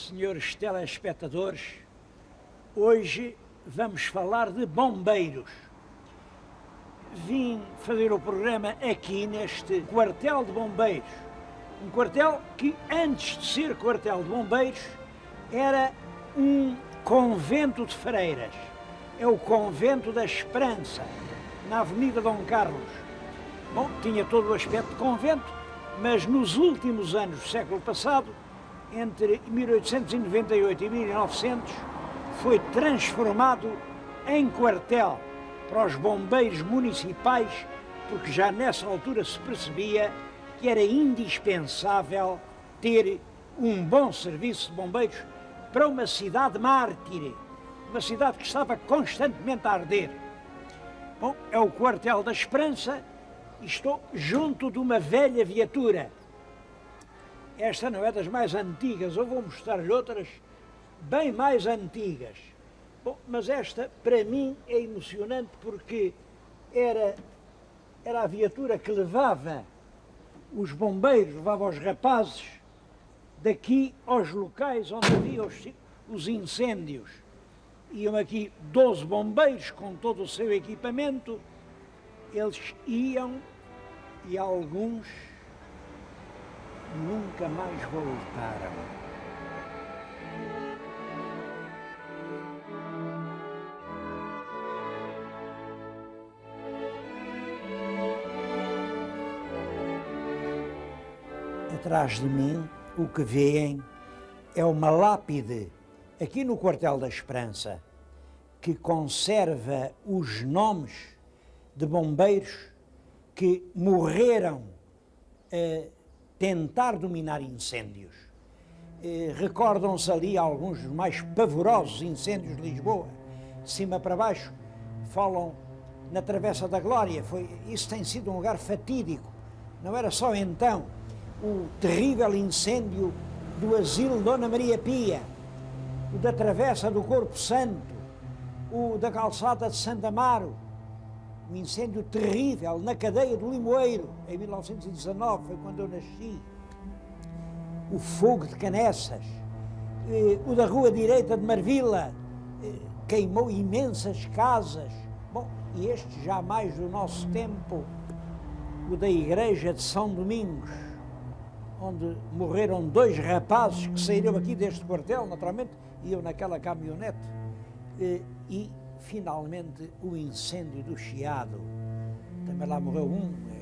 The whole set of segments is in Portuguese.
senhores telespectadores, hoje vamos falar de bombeiros. Vim fazer o programa aqui neste quartel de bombeiros. Um quartel que, antes de ser quartel de bombeiros, era um convento de freiras. É o Convento da Esperança, na Avenida Dom Carlos. Bom, tinha todo o aspecto de convento, mas nos últimos anos do século passado, entre 1898 e 1900, foi transformado em quartel para os bombeiros municipais, porque já nessa altura se percebia que era indispensável ter um bom serviço de bombeiros para uma cidade mártire, uma cidade que estava constantemente a arder. Bom, é o quartel da Esperança e estou junto de uma velha viatura. Esta não é das mais antigas, eu vou mostrar-lhe outras bem mais antigas. Bom, mas esta, para mim, é emocionante porque era a viatura que levava os bombeiros, levava os rapazes daqui aos locais onde havia os incêndios. Iam aqui 12 bombeiros com todo o seu equipamento, eles iam e alguns nunca mais voltaram. Atrás de mim, o que veem é uma lápide aqui no Quartel da Esperança, que conserva os nomes de bombeiros que morreram a tentar dominar incêndios. Recordam-se ali alguns dos mais pavorosos incêndios de Lisboa, de cima para baixo, falam na Travessa da Glória. Isso tem sido um lugar fatídico. Não era só então o terrível incêndio do asilo Dona Maria Pia, o da Travessa do Corpo Santo, o da Calçada de Santa Amaro, um incêndio terrível na cadeia do Limoeiro, em 1919, foi quando eu nasci, o fogo de Canessas, o da Rua Direita de Marvila, queimou imensas casas. Bom, e este já mais do nosso tempo, o da Igreja de São Domingos, onde morreram 2 rapazes que saíram aqui deste quartel, naturalmente, iam naquela caminhonete, e finalmente o incêndio do Chiado, também lá morreu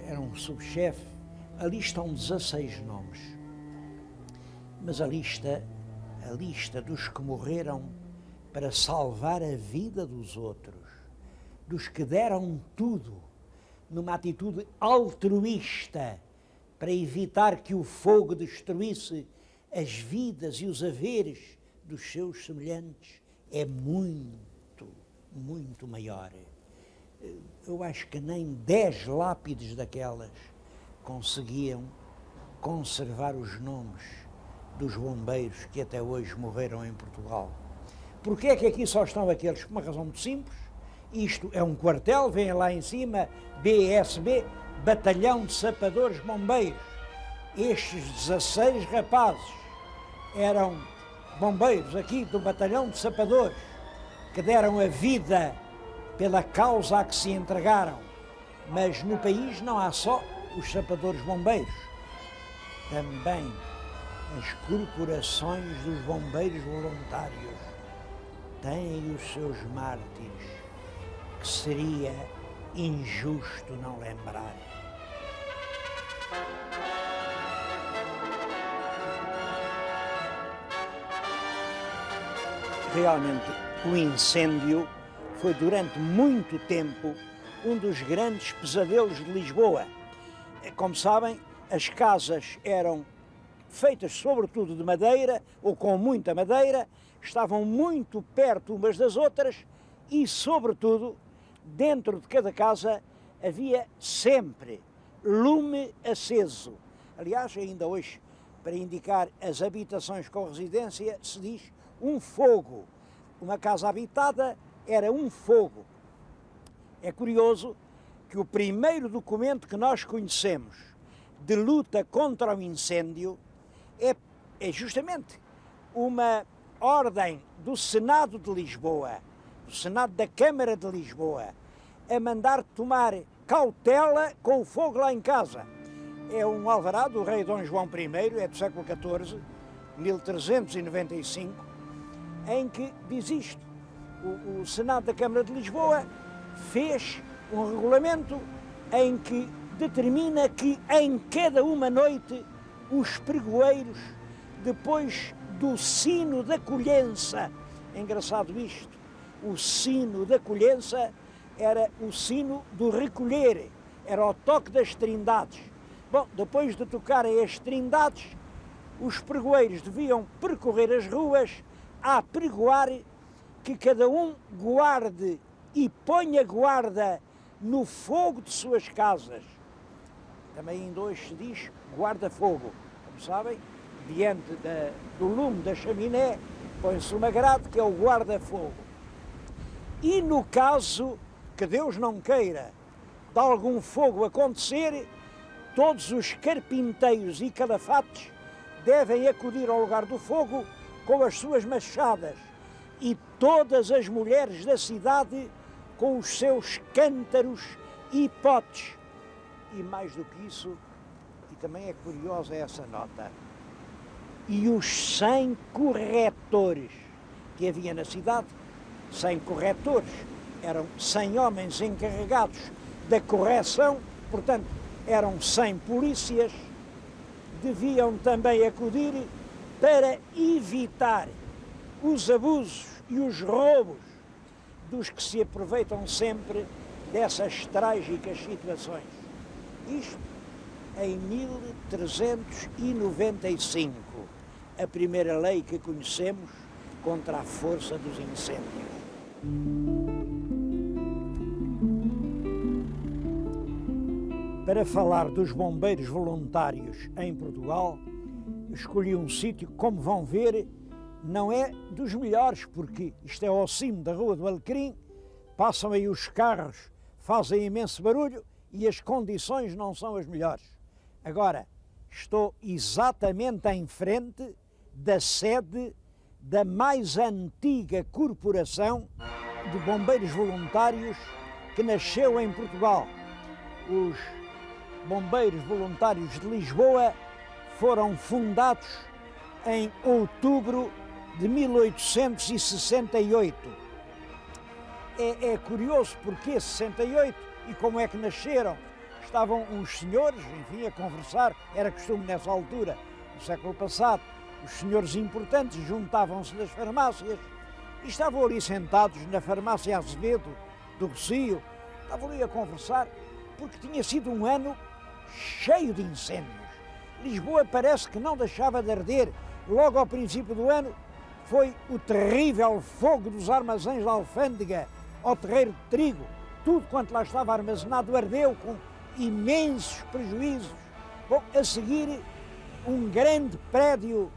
era um subchefe. Ali estão 16 nomes, mas a lista dos que morreram para salvar a vida dos outros, dos que deram tudo numa atitude altruísta para evitar que o fogo destruísse as vidas e os haveres dos seus semelhantes, é muito, muito maior. Eu acho que nem 10 lápides daquelas conseguiam conservar os nomes dos bombeiros que até hoje morreram em Portugal. Porquê é que aqui só estão aqueles? Por uma razão muito simples. Isto é um quartel, vem lá em cima, BSB, Batalhão de Sapadores Bombeiros. Estes 16 rapazes eram bombeiros aqui do Batalhão de Sapadores, que deram a vida pela causa a que se entregaram. Mas no país não há só os sapadores bombeiros, também as corporações dos bombeiros voluntários têm os seus mártires, que seria injusto não lembrar. Realmente, o incêndio foi durante muito tempo um dos grandes pesadelos de Lisboa. Como sabem, as casas eram feitas sobretudo de madeira, ou com muita madeira, estavam muito perto umas das outras e, sobretudo, dentro de cada casa havia sempre lume aceso. Aliás, ainda hoje, para indicar as habitações com residência, se diz um fogo. Uma casa habitada era um fogo. É curioso que o primeiro documento que nós conhecemos de luta contra o incêndio é justamente uma ordem do Senado de Lisboa, do Senado da Câmara de Lisboa, a mandar tomar cautela com o fogo lá em casa. É um alvará do rei Dom João I, é do século XIV, 1395, em que diz isto. O Senado da Câmara de Lisboa fez um regulamento em que determina que em cada uma noite os pregoeiros, depois do sino da colhença, é engraçado isto, o sino da colhença era o sino do recolher, era o toque das trindades. Bom, depois de tocarem as trindades, os pregoeiros deviam percorrer as ruas a pregoar que cada um guarde e ponha guarda no fogo de suas casas. Também ainda hoje se diz guarda-fogo. Como sabem, diante do lume da chaminé põe-se uma grade que é o guarda-fogo. E no caso que Deus não queira de algum fogo acontecer, todos os carpinteiros e calafates devem acudir ao lugar do fogo com as suas machadas e todas as mulheres da cidade com os seus cântaros e potes. E mais do que isso, e também é curiosa essa nota, e os 100 corretores que havia na cidade, 100 corretores, eram 100 homens encarregados da correção, portanto, eram 100 polícias, deviam também acudir para evitar os abusos e os roubos dos que se aproveitam sempre dessas trágicas situações. Isto em 1395, a primeira lei que conhecemos contra a força dos incêndios. Para falar dos bombeiros voluntários em Portugal, escolhi um sítio que, como vão ver, não é dos melhores, porque isto é ao cimo da Rua do Alecrim, passam aí os carros, fazem imenso barulho e as condições não são as melhores. Agora, estou exatamente em frente da sede da mais antiga corporação de bombeiros voluntários que nasceu em Portugal. Os Bombeiros Voluntários de Lisboa foram fundados em outubro de 1868. É curioso porque 68 e como é que nasceram. Estavam uns senhores, enfim, a conversar, era costume nessa altura, no século passado, os senhores importantes juntavam-se nas farmácias e estavam ali sentados na farmácia Azevedo, do Rocio, estavam ali a conversar, porque tinha sido um ano cheio de incêndios. Lisboa parece que não deixava de arder. Logo ao princípio do ano foi o terrível fogo dos armazéns da alfândega ao terreiro de trigo. Tudo quanto lá estava armazenado ardeu com imensos prejuízos. Bom, a seguir, um grande prédio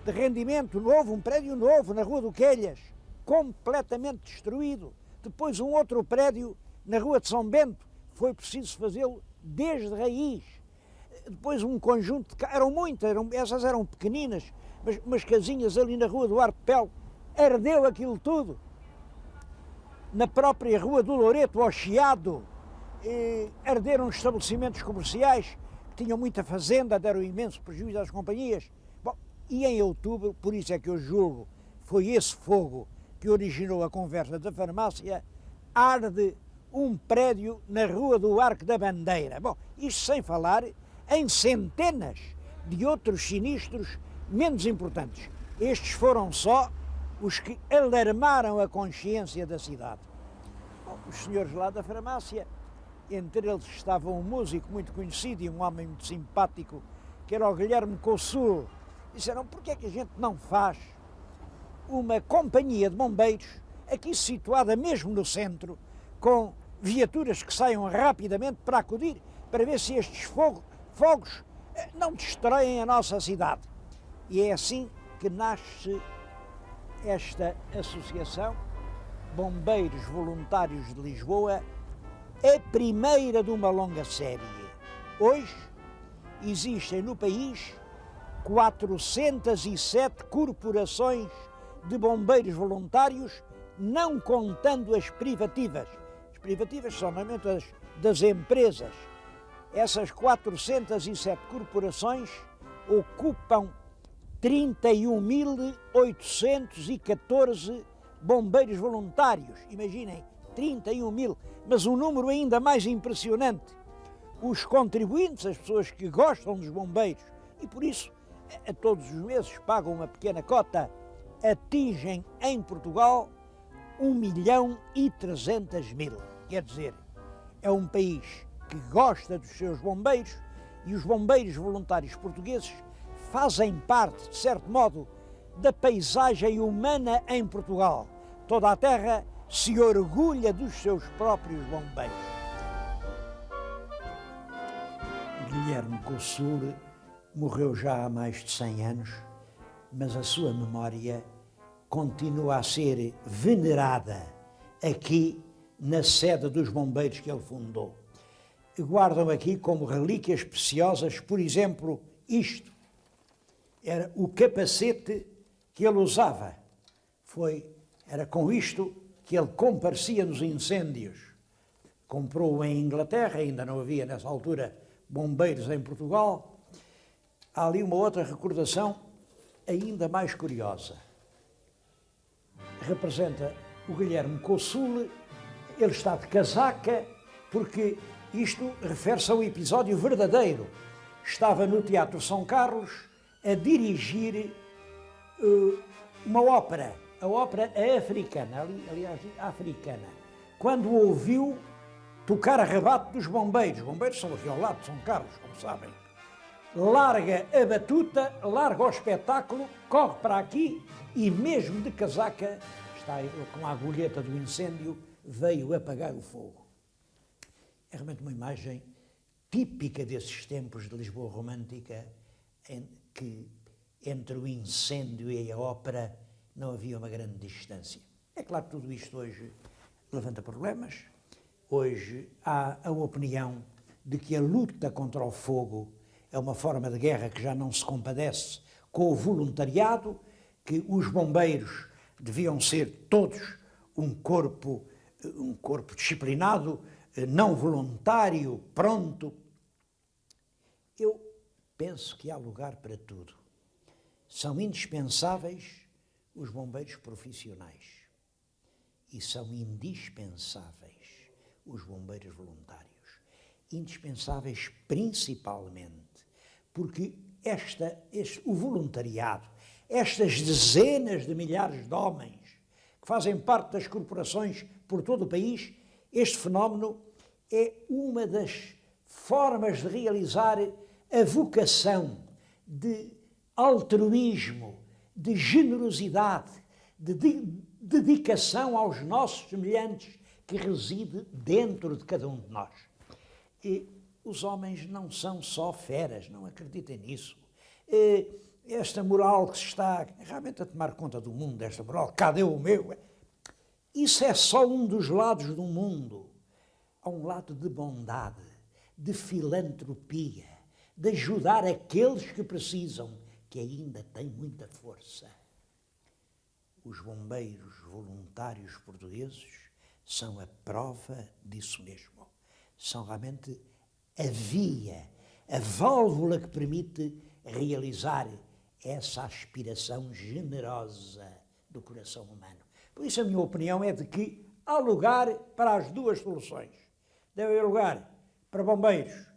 de rendimento novo, um prédio novo na Rua do Quelhas, completamente destruído. Depois um outro prédio na Rua de São Bento, foi preciso fazê-lo desde raiz. Depois um conjunto de eram muitas, essas eram pequeninas, mas umas casinhas ali na Rua do Arpel, ardeu aquilo tudo. Na própria Rua do Loreto, ao Chiado, arderam estabelecimentos comerciais que tinham muita fazenda, deram imenso prejuízo às companhias. Bom, e em outubro, por isso é que eu julgo, foi esse fogo que originou a conversa da farmácia, arde um prédio na Rua do Arco da Bandeira. Bom, isto sem falar em centenas de outros sinistros menos importantes. Estes foram só os que alarmaram a consciência da cidade. Bom, os senhores lá da farmácia, entre eles estava um músico muito conhecido e um homem muito simpático, que era o Guilherme Cossul, disseram: porque é que a gente não faz uma companhia de bombeiros aqui situada mesmo no centro, com viaturas que saiam rapidamente para acudir, para ver se estes fogos não destroem a nossa cidade. E é assim que nasce esta associação, Bombeiros Voluntários de Lisboa, a primeira de uma longa série. Hoje existem no país 407 corporações de bombeiros voluntários, não contando as privativas. As privativas são normalmente as das empresas. Essas 407 corporações ocupam 31.814 bombeiros voluntários. Imaginem, 31 mil. Mas um número ainda mais impressionante. Os contribuintes, as pessoas que gostam dos bombeiros e por isso a todos os meses pagam uma pequena cota, atingem em Portugal 1.300.000. Quer dizer, é um país que gosta dos seus bombeiros e os bombeiros voluntários portugueses fazem parte, de certo modo, da paisagem humana em Portugal. Toda a terra se orgulha dos seus próprios bombeiros. Guilherme Cossur morreu já há mais de 100 anos, mas a sua memória continua a ser venerada aqui na sede dos bombeiros que ele fundou. Guardam aqui como relíquias preciosas, por exemplo, isto. Era o capacete que ele usava. Era com isto que ele comparecia nos incêndios. Comprou-o em Inglaterra, ainda não havia nessa altura bombeiros em Portugal. Há ali uma outra recordação ainda mais curiosa. Representa o Guilherme Cossur, ele está de casaca, porque isto refere-se a um episódio verdadeiro. Estava no Teatro São Carlos a dirigir uma ópera, a ópera africana, aliás, africana, quando ouviu tocar a rebate dos bombeiros. Os bombeiros são aqui ao lado de São Carlos, como sabem. Larga a batuta, larga o espetáculo, corre para aqui e mesmo de casaca, está com a agulheta do incêndio, veio apagar o fogo. É realmente uma imagem típica desses tempos de Lisboa romântica, em que entre o incêndio e a ópera não havia uma grande distância. É claro que tudo isto hoje levanta problemas. Hoje há a opinião de que a luta contra o fogo é uma forma de guerra que já não se compadece com o voluntariado, que os bombeiros deviam ser todos um corpo disciplinado, não voluntário, pronto. Eu penso que há lugar para tudo. São indispensáveis os bombeiros profissionais e são indispensáveis os bombeiros voluntários. Indispensáveis principalmente porque o voluntariado, estas dezenas de milhares de homens que fazem parte das corporações por todo o país, este fenómeno é uma das formas de realizar a vocação de altruísmo, de generosidade, de dedicação aos nossos semelhantes que reside dentro de cada um de nós. E os homens não são só feras, não acreditem nisso. Esta moral que se está realmente a tomar conta do mundo, esta moral, cadê o meu? Isso é só um dos lados do mundo. Há um lado de bondade, de filantropia, de ajudar aqueles que precisam, que ainda têm muita força. Os bombeiros voluntários portugueses são a prova disso mesmo. São realmente a via, a válvula que permite realizar essa aspiração generosa do coração humano. Por isso a minha opinião é de que há lugar para as duas soluções. Deve haver lugar para bombeiros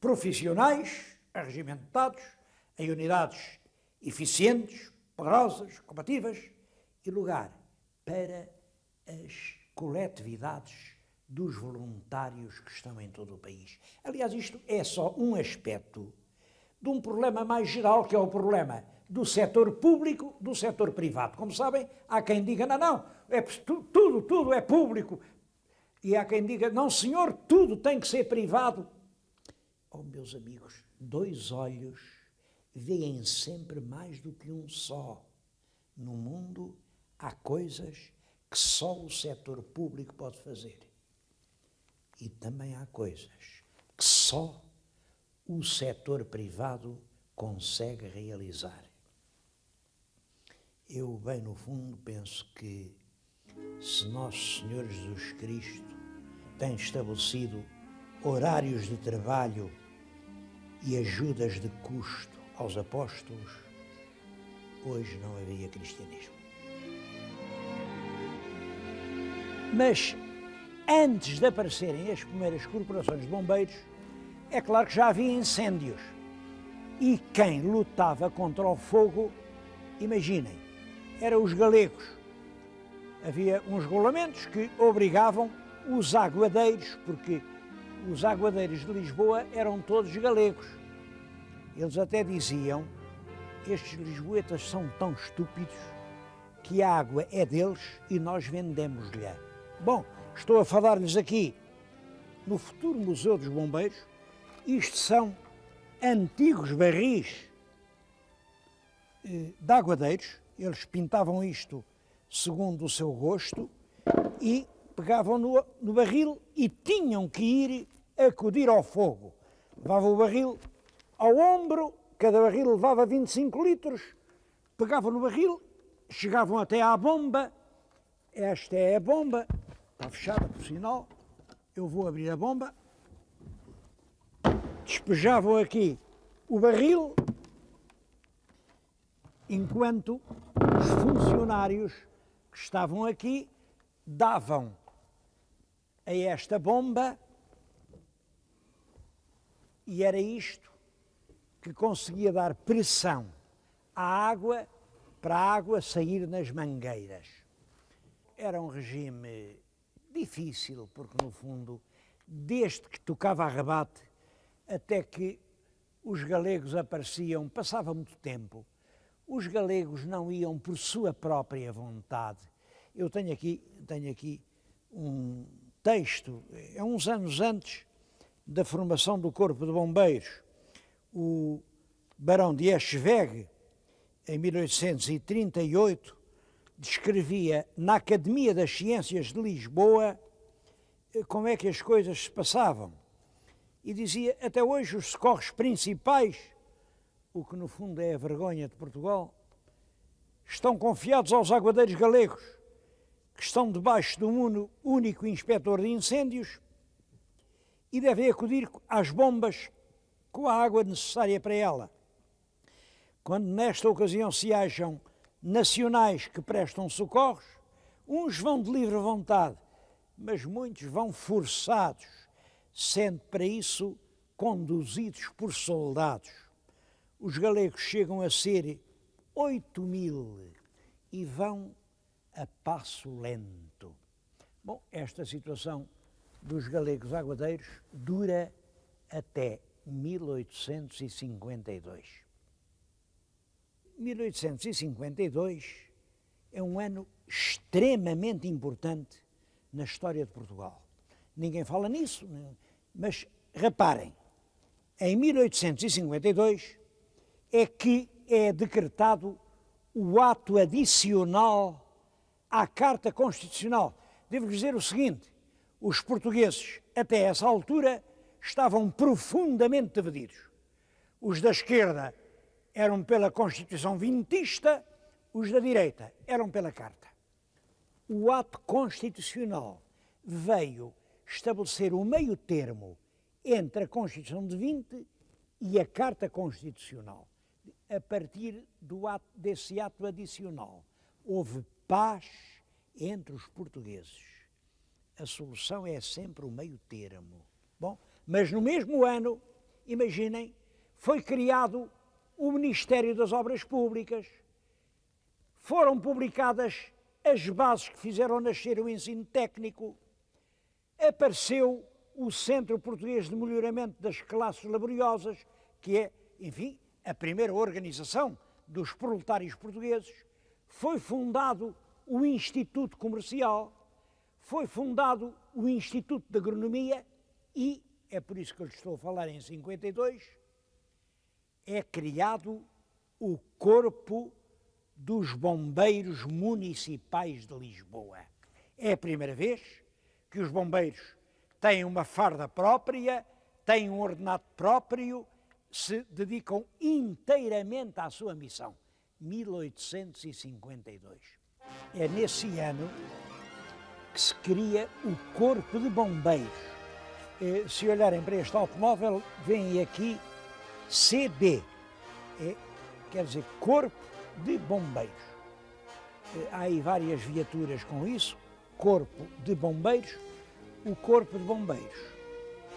profissionais, arregimentados, em unidades eficientes, poderosas, combativas, e lugar para as coletividades dos voluntários que estão em todo o país. Aliás, isto é só um aspecto de um problema mais geral, que é o problema do setor público, do setor privado. Como sabem, há quem diga, não, tudo é público. E há quem diga, não senhor, tudo tem que ser privado. Oh, meus amigos, dois olhos veem sempre mais do que um só. No mundo há coisas que só o setor público pode fazer. E também há coisas que só o setor privado consegue realizar. Eu, bem no fundo, penso que se Nosso Senhor Jesus Cristo tem estabelecido horários de trabalho e ajudas de custo aos apóstolos, hoje não havia cristianismo. Mas antes de aparecerem as primeiras corporações de bombeiros, é claro que já havia incêndios. E quem lutava contra o fogo, imaginem, eram os galegos. Havia uns regulamentos que obrigavam os aguadeiros, porque os aguadeiros de Lisboa eram todos galegos. Eles até diziam, estes lisboetas são tão estúpidos que a água é deles e nós vendemos-lhe. Bom, estou a falar-lhes aqui no futuro Museu dos Bombeiros. Isto são antigos barris de aguadeiros. Eles pintavam isto segundo o seu gosto e pegavam no barril e tinham que ir acudir ao fogo. Levavam o barril ao ombro, cada barril levava 25 litros, pegavam no barril, chegavam até à bomba. Esta é a bomba, está fechada por sinal, eu vou abrir a bomba. Despejavam aqui o barril, enquanto os funcionários que estavam aqui davam a esta bomba, e era isto que conseguia dar pressão à água para a água sair nas mangueiras. Era um regime difícil, porque no fundo, desde que tocava a rebate até que os galegos apareciam, passava muito tempo. Os galegos não iam por sua própria vontade. Eu tenho aqui um texto, é uns anos antes da formação do Corpo de Bombeiros. O Barão de Eschwege, em 1838, descrevia na Academia das Ciências de Lisboa como é que as coisas se passavam. E dizia, até hoje os socorros principais, o que no fundo é a vergonha de Portugal, estão confiados aos aguadeiros galegos, que estão debaixo de um único inspetor de incêndios e devem acudir às bombas com a água necessária para ela. Quando nesta ocasião se acham nacionais que prestam socorros, uns vão de livre vontade, mas muitos vão forçados, sendo para isso conduzidos por soldados. Os galegos chegam a ser 8.000 e vão a passo lento. Bom, esta situação dos galegos aguadeiros dura até 1852. 1852 é um ano extremamente importante na história de Portugal. Ninguém fala nisso, mas reparem, em 1852 é que é decretado o ato adicional à Carta Constitucional. Devo dizer o seguinte, os portugueses, até essa altura, estavam profundamente divididos. Os da esquerda eram pela Constituição vintista, os da direita eram pela Carta. O ato constitucional veio estabelecer o meio termo entre a Constituição de 20 e a Carta Constitucional. A partir desse ato adicional, houve paz entre os portugueses. A solução é sempre o meio termo. Bom, mas no mesmo ano, imaginem, foi criado o Ministério das Obras Públicas, foram publicadas as bases que fizeram nascer o ensino técnico, apareceu o Centro Português de Melhoramento das Classes Laboriosas, que é, enfim, a primeira organização dos proletários portugueses, foi fundado o Instituto Comercial, foi fundado o Instituto de Agronomia e, é por isso que eu lhes estou a falar em 52, é criado o Corpo dos Bombeiros Municipais de Lisboa. É a primeira vez que os bombeiros têm uma farda própria, têm um ordenado próprio, se dedicam inteiramente à sua missão. 1852. É nesse ano que se cria o Corpo de Bombeiros. Se olharem para este automóvel, veem aqui CB, quer dizer Corpo de Bombeiros. Há aí várias viaturas com isso, Corpo de Bombeiros. O Corpo de Bombeiros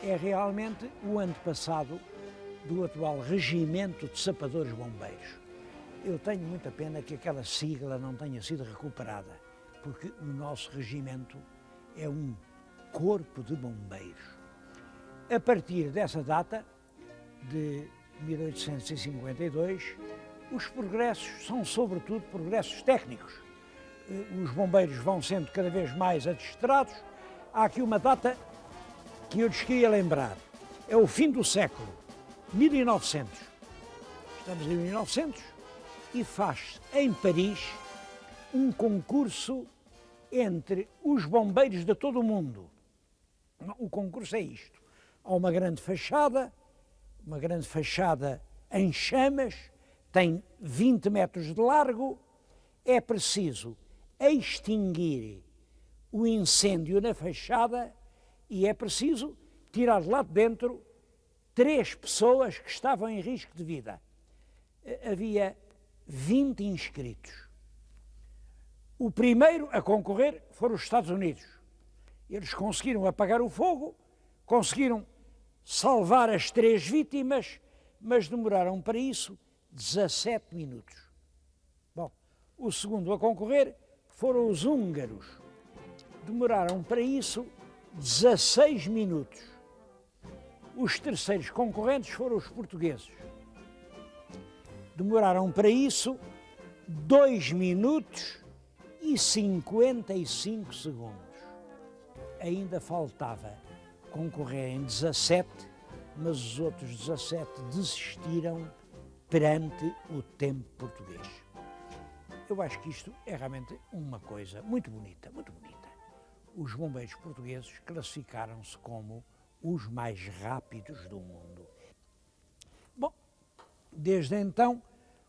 é realmente o antepassado do atual Regimento de Sapadores Bombeiros. Eu tenho muita pena que aquela sigla não tenha sido recuperada, porque o nosso regimento é um Corpo de Bombeiros. A partir dessa data, de 1852, os progressos são sobretudo progressos técnicos. Os bombeiros vão sendo cada vez mais adestrados. Há aqui uma data que eu lhes queria lembrar. É o fim do século, 1900. Estamos em 1900 e faz-se em Paris um concurso entre os bombeiros de todo o mundo. O concurso é isto. Há uma grande fachada em chamas, tem 20 metros de largo. É preciso extinguir o incêndio na fachada e é preciso tirar de lá de dentro 3 pessoas que estavam em risco de vida. Havia 20 inscritos. O primeiro a concorrer foram os Estados Unidos. Eles conseguiram apagar o fogo, conseguiram salvar as 3 vítimas, mas demoraram para isso 17 minutos. Bom, o segundo a concorrer foram os húngaros. Demoraram para isso 16 minutos. Os terceiros concorrentes foram os portugueses. Demoraram para isso 2 minutos e 55 segundos. Ainda faltava concorrerem 17, mas os outros 17 desistiram perante o tempo português. Eu acho que isto é realmente uma coisa muito bonita, muito bonita. Os bombeiros portugueses classificaram-se como os mais rápidos do mundo. Bom, desde então,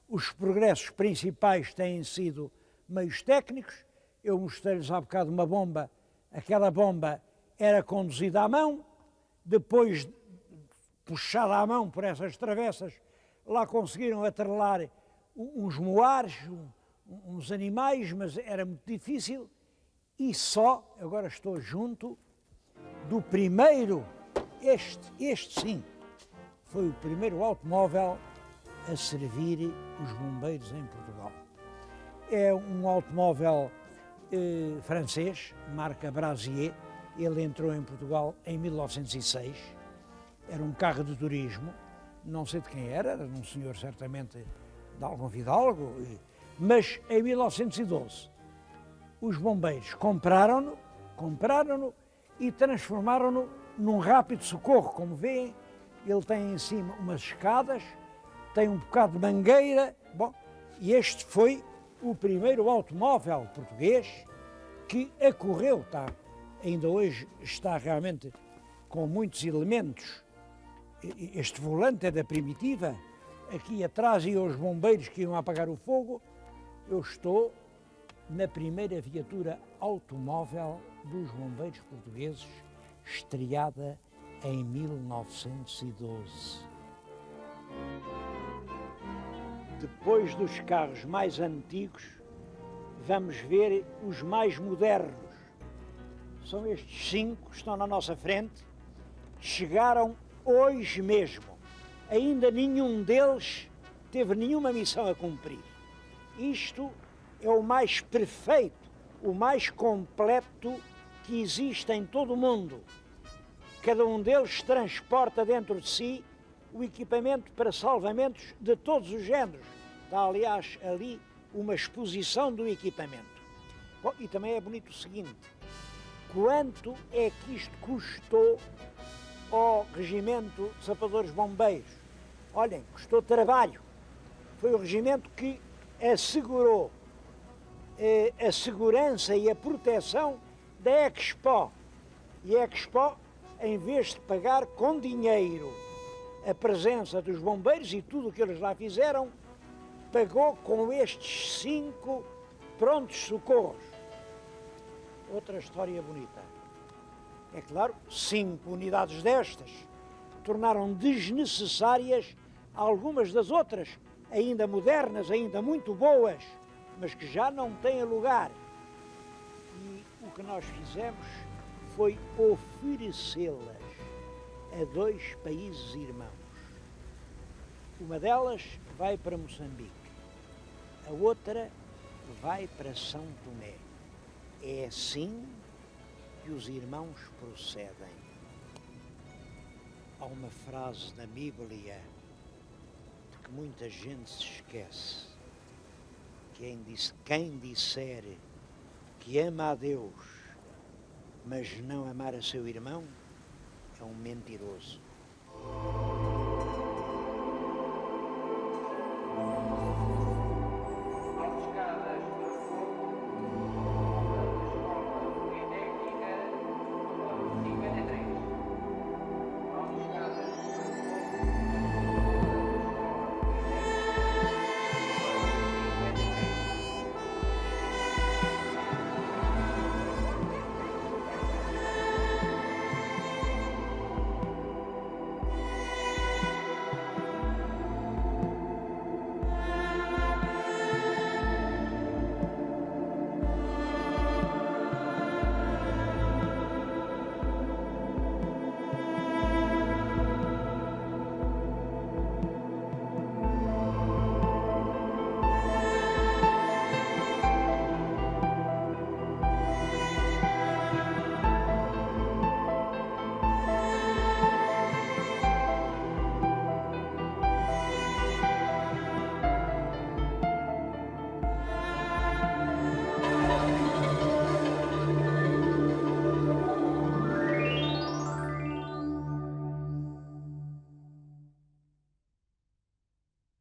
os progressos principais têm sido meios técnicos. Eu mostrei-lhes há bocado uma bomba. Aquela bomba era conduzida à mão, depois puxada à mão por essas travessas, lá conseguiram atrelar uns moares, uns animais, mas era muito difícil. E só, agora estou junto do primeiro, este sim, foi o primeiro automóvel a servir os bombeiros em Portugal. É um automóvel francês, marca Brasier. Ele entrou em Portugal em 1906. Era um carro de turismo, não sei de quem era de um senhor certamente de algum fidalgo, mas em 1912 os bombeiros compraram-no e transformaram-no num rápido socorro. Como veem, ele tem em cima umas escadas, tem um bocado de mangueira. Bom, e este foi o primeiro automóvel português que acorreu, ainda hoje está realmente com muitos elementos. Este volante é da primitiva, aqui atrás iam os bombeiros que iam apagar o fogo. Eu estou na primeira viatura automóvel dos bombeiros portugueses, estreada em 1912. Depois dos carros mais antigos, vamos ver os mais modernos. São estes 5 que estão na nossa frente. Chegaram hoje mesmo. Ainda nenhum deles teve nenhuma missão a cumprir. Isto é o mais perfeito, o mais completo que existe em todo o mundo. Cada um deles transporta dentro de si o equipamento para salvamentos de todos os géneros. Está, aliás, ali uma exposição do equipamento. Bom, e também é bonito o seguinte: quanto é que isto custou ao Regimento de Sapadores Bombeiros? Olhem, custou trabalho. Foi o regimento que assegurou a segurança e a proteção da Expo. E a Expo, em vez de pagar com dinheiro a presença dos bombeiros e tudo o que eles lá fizeram, pagou com estes 5 prontos socorros. Outra história bonita. É claro, 5 unidades destas tornaram desnecessárias algumas das outras, ainda modernas, ainda muito boas, mas que já não têm lugar. E o que nós fizemos foi oferecê-las a 2 países irmãos. Uma delas vai para Moçambique, a outra vai para São Tomé. É assim que os irmãos procedem. Há uma frase na Bíblia de que muita gente se esquece. Quem disser que ama a Deus, mas não amar a seu irmão, é um mentiroso.